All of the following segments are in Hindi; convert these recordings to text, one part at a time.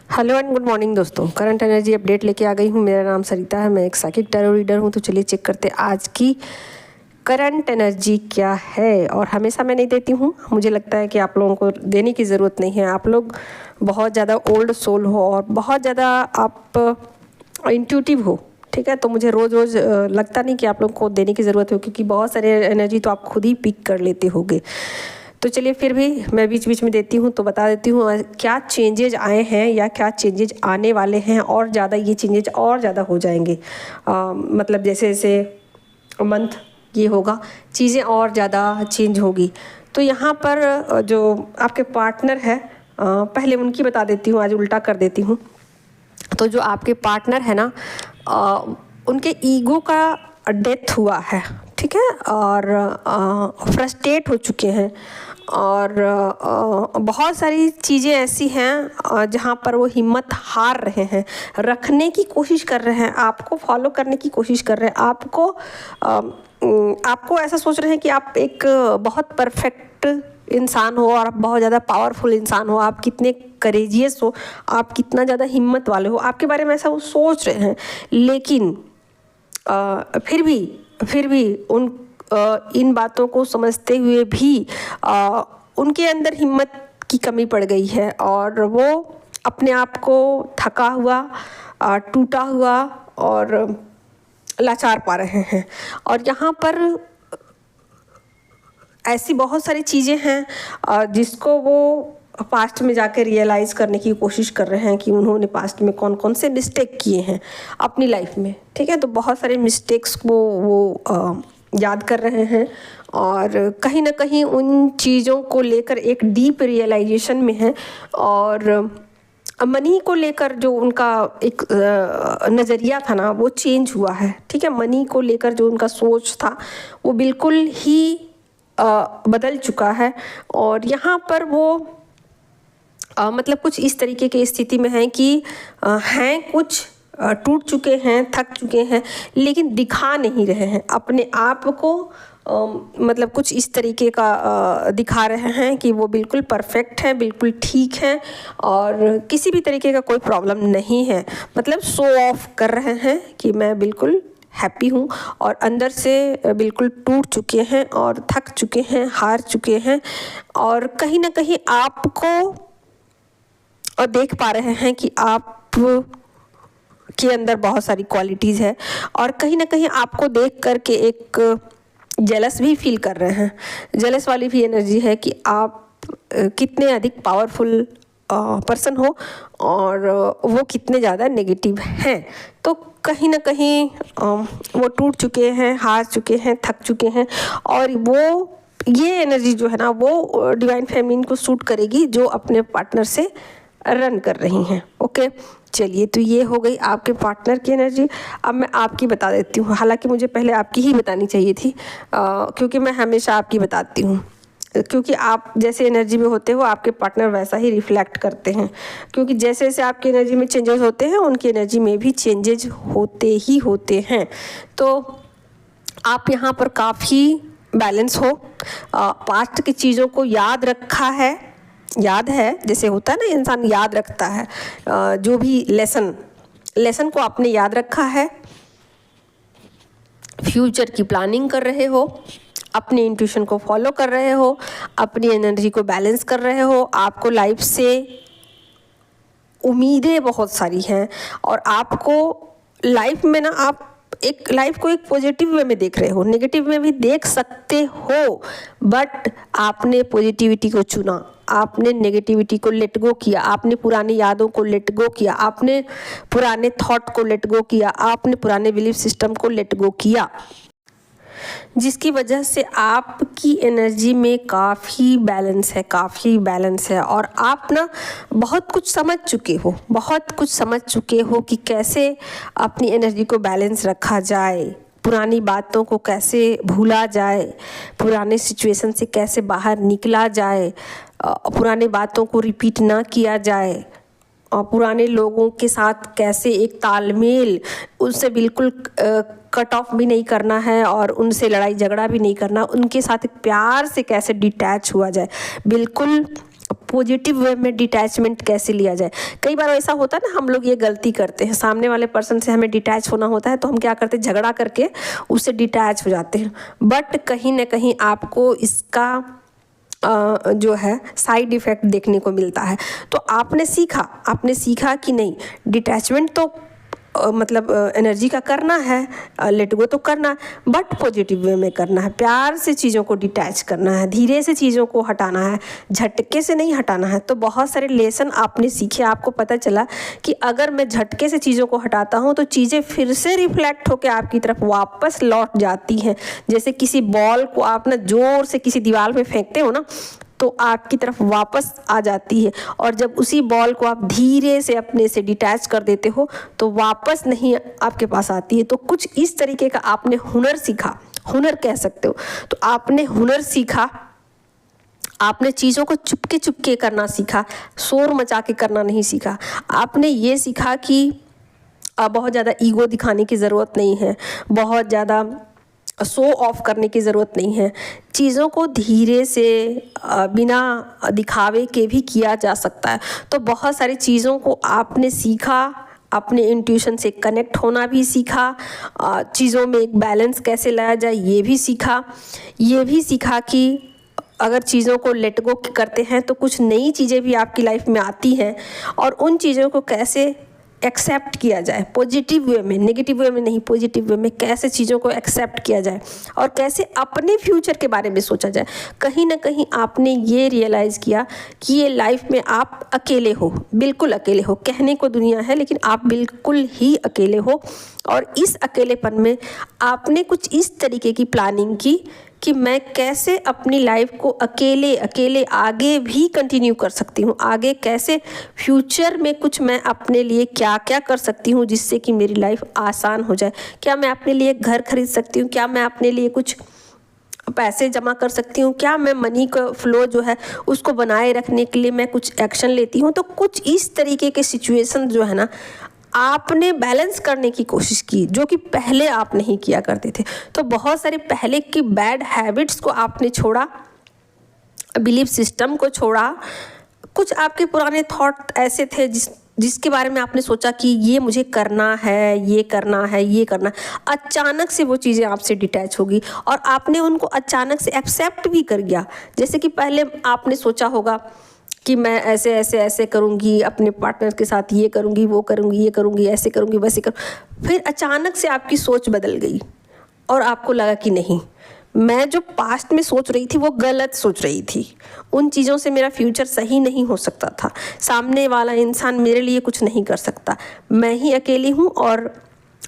हेलो एंड गुड मॉर्निंग दोस्तों। करंट एनर्जी अपडेट लेके आ गई हूँ। मेरा नाम सरिता है, मैं एक साइकिक टैरो रीडर हूँ। तो चलिए चेक करते हैं आज की करंट एनर्जी क्या है। और हमेशा मैं नहीं देती हूँ, मुझे लगता है कि आप लोगों को देने की ज़रूरत नहीं है। आप लोग बहुत ज़्यादा ओल्ड सोल हो और बहुत ज़्यादा आप इंट्यूटिव हो, ठीक है। तो मुझे रोज़ रोज़ लगता नहीं कि आप लोगों को देने की ज़रूरत हो, क्योंकि बहुत सारे एनर्जी तो आप खुद ही पिक कर लेते होगे। तो चलिए फिर भी मैं बीच बीच में देती हूँ, तो बता देती हूँ क्या चेंजेज आए हैं या क्या चेंजेज आने वाले हैं। और ज़्यादा ये चेंजेज और ज़्यादा हो जाएंगे, मतलब जैसे जैसे मंथ ये होगा चीज़ें और ज़्यादा चेंज होगी। तो यहाँ पर जो आपके पार्टनर है, पहले उनकी बता देती हूँ, आज उल्टा कर देती हूँ। तो जो आपके पार्टनर है ना, उनके ईगो का डेथ हुआ है, ठीक है। और फ्रस्ट्रेट हो चुके हैं और बहुत सारी चीज़ें ऐसी हैं जहाँ पर वो हिम्मत हार रहे हैं, रखने की कोशिश कर रहे हैं, आपको फॉलो करने की कोशिश कर रहे हैं, आपको ऐसा सोच रहे हैं कि आप एक बहुत परफेक्ट इंसान हो और आप बहुत ज़्यादा पावरफुल इंसान हो, आप कितने करेजियस हो, आप कितना ज़्यादा हिम्मत वाले हो, आपके बारे में ऐसा वो सोच रहे हैं। लेकिन फिर भी इन बातों को समझते हुए भी उनके अंदर हिम्मत की कमी पड़ गई है और वो अपने आप को थका हुआ, टूटा हुआ और लाचार पा रहे हैं। और यहाँ पर ऐसी बहुत सारी चीज़ें हैं जिसको वो पास्ट में जाके रियलाइज़ करने की कोशिश कर रहे हैं कि उन्होंने पास्ट में कौन कौन से मिस्टेक किए हैं अपनी लाइफ में, ठीक है। तो बहुत सारे मिस्टेक्स को वो याद कर रहे हैं और कहीं ना कहीं उन चीज़ों को लेकर एक डीप रियलाइजेशन में है। और मनी को लेकर जो उनका एक नज़रिया था ना, वो चेंज हुआ है, ठीक है। मनी को लेकर जो उनका सोच था वो बिल्कुल ही बदल चुका है। और यहाँ पर वो मतलब कुछ इस तरीके की स्थिति में है कि हैं कुछ टूट चुके हैं, थक चुके हैं, लेकिन दिखा नहीं रहे हैं अपने आप को। मतलब कुछ इस तरीके का दिखा रहे हैं कि वो बिल्कुल परफेक्ट है, बिल्कुल ठीक है और किसी भी तरीके का कोई प्रॉब्लम नहीं है। मतलब शो ऑफ कर रहे हैं कि मैं बिल्कुल हैप्पी हूँ और अंदर से बिल्कुल टूट चुके हैं और थक चुके हैं, हार चुके हैं। और कहीं ना कहीं आपको और देख पा रहे हैं कि आप के अंदर बहुत सारी क्वालिटीज़ है और कहीं ना कहीं आपको देख करके एक जेलस भी फील कर रहे हैं। जेलस वाली भी एनर्जी है कि आप कितने अधिक पावरफुल पर्सन हो और वो कितने ज़्यादा नेगेटिव हैं। तो कहीं ना कहीं वो टूट चुके हैं, हार चुके हैं, थक चुके हैं। और वो ये एनर्जी जो है ना, वो डिवाइन फेमिनिन को सूट करेगी जो अपने पार्टनर से रन कर रही हैं। ओके, चलिए, तो ये हो गई आपके पार्टनर की एनर्जी। अब मैं आपकी बता देती हूँ, हालांकि मुझे पहले आपकी ही बतानी चाहिए थी, क्योंकि मैं हमेशा आपकी बताती हूँ, क्योंकि आप जैसे एनर्जी में होते हो आपके पार्टनर वैसा ही रिफ्लेक्ट करते हैं। क्योंकि जैसे जैसे आपकी एनर्जी में चेंजेस होते हैं उनकी एनर्जी में भी चेंजेस होते ही होते हैं। तो आप यहाँ पर काफ़ी बैलेंस हो, पास्ट की चीज़ों को याद रखा है, याद है, जैसे होता है ना इंसान याद रखता है, जो भी लेसन को आपने याद रखा है। फ्यूचर की प्लानिंग कर रहे हो, अपने इंट्यूशन को फॉलो कर रहे हो, अपनी एनर्जी को बैलेंस कर रहे हो। आपको लाइफ से उम्मीदें बहुत सारी हैं और आपको लाइफ में ना, आप एक लाइफ को एक पॉजिटिव वे में देख रहे हो, नेगेटिव में भी देख सकते हो, बट आपने पॉजिटिविटी को चुना, आपने नेगेटिविटी को लेट गो किया, आपने पुरानी यादों को लेट गो किया, आपने पुराने थॉट को लेट गो किया, आपने पुराने बिलीफ सिस्टम को लेट गो किया, जिसकी वजह से आपकी एनर्जी में काफ़ी बैलेंस है। और आप ना बहुत कुछ समझ चुके हो कि कैसे अपनी एनर्जी को बैलेंस रखा जाए, पुरानी बातों को कैसे भूला जाए, पुराने सिचुएशन से कैसे बाहर निकला जाए, पुरानी बातों को रिपीट ना किया जाए, और पुराने लोगों के साथ कैसे एक तालमेल, उनसे बिल्कुल कट ऑफ भी नहीं करना है और उनसे लड़ाई झगड़ा भी नहीं करना, उनके साथ एक प्यार से कैसे डिटैच हुआ जाए, बिल्कुल पॉजिटिव वे में डिटैचमेंट कैसे लिया जाए। कई बार ऐसा होता है ना, हम लोग ये गलती करते हैं, सामने वाले पर्सन से हमें डिटैच होना होता है तो हम क्या करते हैं, झगड़ा करके उससे डिटैच हो जाते हैं। बट कहीं ना कहीं आपको इसका जो है साइड इफ़ेक्ट देखने को मिलता है। तो आपने सीखा कि नहीं, डिटैचमेंट तो मतलब एनर्जी का करना है, लेट गो तो करना है, बट पॉजिटिव वे में करना है, प्यार से चीज़ों को डिटैच करना है, धीरे से चीज़ों को हटाना है, झटके से नहीं हटाना है। तो बहुत सारे लेसन आपने सीखे, आपको पता चला कि अगर मैं झटके से चीज़ों को हटाता हूँ तो चीज़ें फिर से रिफ्लेक्ट होकर आपकी तरफ वापस लौट जाती हैं। जैसे किसी बॉल को आप ना ज़ोर से किसी दीवार में फेंकते हो ना, तो आपकी तरफ वापस आ जाती है, और जब उसी बॉल को आप धीरे से अपने से डिटैच कर देते हो तो वापस नहीं आपके पास आती है। तो कुछ इस तरीके का आपने हुनर सीखा, हुनर कह सकते हो। तो आपने हुनर सीखा, आपने चीज़ों को चुपके चुपके करना सीखा, शोर मचा के करना नहीं सीखा। आपने ये सीखा कि बहुत ज़्यादा ईगो दिखाने की ज़रूरत नहीं है, बहुत ज़्यादा शो ऑफ करने की ज़रूरत नहीं है। चीज़ों को धीरे से बिना दिखावे के भी किया जा सकता है। तो बहुत सारी चीज़ों को आपने सीखा, अपने इंट्यूशन से कनेक्ट होना भी सीखा, चीज़ों में एक बैलेंस कैसे लाया जाए ये भी सीखा। ये भी सीखा कि अगर चीज़ों को लेट गो करते हैं तो कुछ नई चीज़ें भी आपकी लाइफ में आती हैं, और उन चीज़ों को कैसे एक्सेप्ट किया जाए पॉजिटिव वे में, नेगेटिव वे में नहीं, पॉजिटिव वे में कैसे चीज़ों को एक्सेप्ट किया जाए और कैसे अपने फ्यूचर के बारे में सोचा जाए। कहीं ना कहीं आपने ये रियलाइज़ किया कि ये लाइफ में आप अकेले हो, बिल्कुल अकेले हो। कहने को दुनिया है लेकिन आप बिल्कुल ही अकेले हो, और इस अकेलेपन में आपने कुछ इस तरीके की प्लानिंग की कि मैं कैसे अपनी लाइफ को अकेले अकेले आगे भी कंटिन्यू कर सकती हूँ, आगे कैसे फ्यूचर में कुछ मैं अपने लिए क्या क्या कर सकती हूँ जिससे कि मेरी लाइफ आसान हो जाए। क्या मैं अपने लिए घर खरीद सकती हूँ, क्या मैं अपने लिए कुछ पैसे जमा कर सकती हूँ, क्या मैं मनी का फ्लो जो है उसको बनाए रखने के लिए मैं कुछ एक्शन लेती हूँ। तो कुछ इस तरीके के सिचुएशन जो है ना, आपने बैलेंस करने की कोशिश की, जो कि पहले आप नहीं किया करते थे। तो बहुत सारे पहले की बैड हैबिट्स को आपने छोड़ा, बिलीफ सिस्टम को छोड़ा, कुछ आपके पुराने थॉट ऐसे थे जिसके बारे में आपने सोचा कि ये मुझे करना है, ये करना है, ये करना है। अचानक से वो चीज़ें आपसे डिटैच होगी और आपने उनको अचानक से एक्सेप्ट भी कर लिया। जैसे कि पहले आपने सोचा होगा कि मैं ऐसे ऐसे ऐसे करूँगी, अपने पार्टनर के साथ ये करूँगी, वो करूँगी, ये करूँगी, ऐसे करूँगी, वैसे करूँ। फिर अचानक से आपकी सोच बदल गई और आपको लगा कि नहीं, मैं जो पास्ट में सोच रही थी वो गलत सोच रही थी, उन चीज़ों से मेरा फ्यूचर सही नहीं हो सकता था, सामने वाला इंसान मेरे लिए कुछ नहीं कर सकता, मैं ही अकेली हूँ और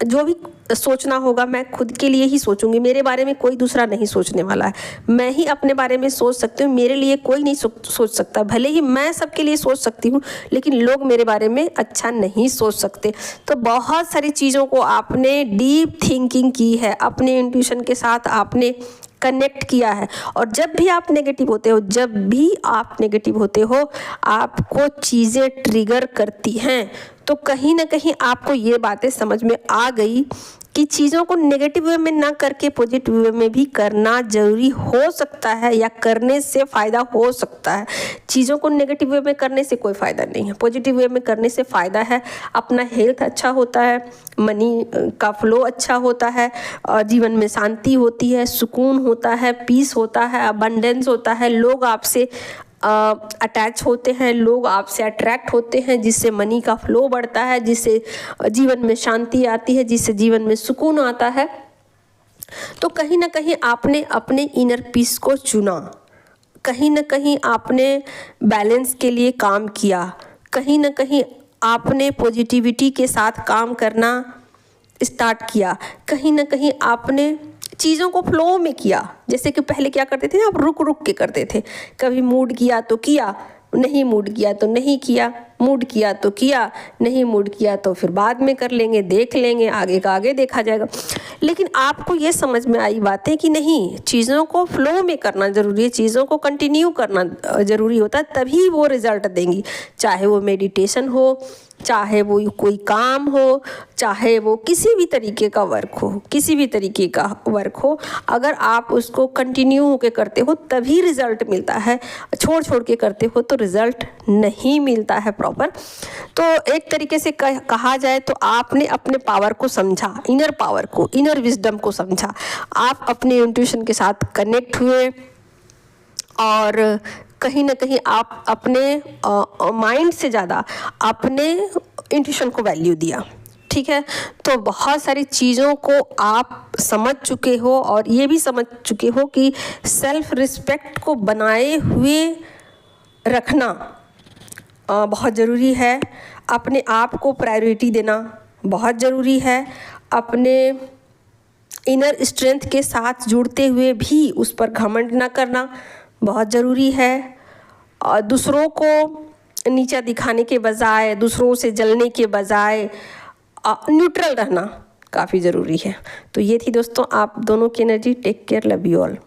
जो भी सोचना होगा मैं खुद के लिए ही सोचूंगी, मेरे बारे में कोई दूसरा नहीं सोचने वाला है, मैं ही अपने बारे में सोच सकती हूँ, मेरे लिए कोई नहीं सोच सकता। भले ही मैं सबके लिए सोच सकती हूँ लेकिन लोग मेरे बारे में अच्छा नहीं सोच सकते। तो बहुत सारी चीज़ों को आपने डीप थिंकिंग की है, अपने इंट्यूशन के साथ आपने कनेक्ट किया है। और जब भी आप नेगेटिव होते हो, आपको चीज़ें ट्रिगर करती हैं। तो कहीं ना कहीं आपको ये बातें समझ में आ गई कि चीज़ों को नेगेटिव वे में ना करके पॉजिटिव वे में भी करना ज़रूरी हो सकता है, या करने से फ़ायदा हो सकता है। चीज़ों को नेगेटिव वे में करने से कोई फ़ायदा नहीं है, पॉजिटिव वे में करने से फ़ायदा है। अपना हेल्थ अच्छा होता है, मनी का फ्लो अच्छा होता है, जीवन में शांति होती है, सुकून होता है, पीस होता है, अबंडेंस होता है, लोग आपसे अटैच होते हैं, लोग आपसे अट्रैक्ट होते हैं, जिससे मनी का फ्लो बढ़ता है, जिससे जीवन में शांति आती है, जिससे जीवन में सुकून आता है। तो कहीं ना कहीं आपने अपने इनर पीस को चुना, कहीं ना कहीं आपने बैलेंस के लिए काम किया, कहीं ना कहीं आपने पॉजिटिविटी के साथ काम करना स्टार्ट किया, कहीं ना कहीं आपने चीज़ों को फ्लो में किया। जैसे कि पहले क्या करते थे, आप रुक रुक के करते थे, कभी मूड किया तो किया, नहीं मूड किया तो नहीं किया, मूड किया तो किया, नहीं मूड किया तो फिर बाद में कर लेंगे, देख लेंगे, आगे का आगे देखा जाएगा। लेकिन आपको ये समझ में आई बातें कि नहीं, चीज़ों को फ्लो में करना ज़रूरी है, चीज़ों को कंटिन्यू करना ज़रूरी होता है, तभी वो रिज़ल्ट देंगी। चाहे वो मेडिटेशन हो, चाहे वो कोई काम हो, चाहे वो किसी भी तरीके का वर्क हो, किसी भी तरीके का वर्क हो, अगर आप उसको कंटिन्यू होके करते हो तभी रिज़ल्ट मिलता है। छोड़ छोड़ के करते हो तो रिज़ल्ट नहीं मिलता है प्रॉपर। तो एक तरीके से कहा जाए तो आपने अपने पावर को समझा, इनर पावर को, इनर विजडम को समझा, आप अपने इंट्यूशन के साथ कनेक्ट हुए और कहीं ना कहीं आप अपने माइंड से ज़्यादा अपने इंट्यूशन को वैल्यू दिया। ठीक है, तो बहुत सारी चीज़ों को आप समझ चुके हो और ये भी समझ चुके हो कि सेल्फ रिस्पेक्ट को बनाए हुए रखना बहुत ज़रूरी है। अपने आप को प्रायोरिटी देना बहुत ज़रूरी है। अपने इनर स्ट्रेंथ के साथ जुड़ते हुए भी उस पर घमंड ना करना बहुत ज़रूरी है। और दूसरों को नीचा दिखाने के बजाय, दूसरों से जलने के बजाय न्यूट्रल रहना काफ़ी ज़रूरी है। तो ये थी दोस्तों आप दोनों की energy. Take care, love you all.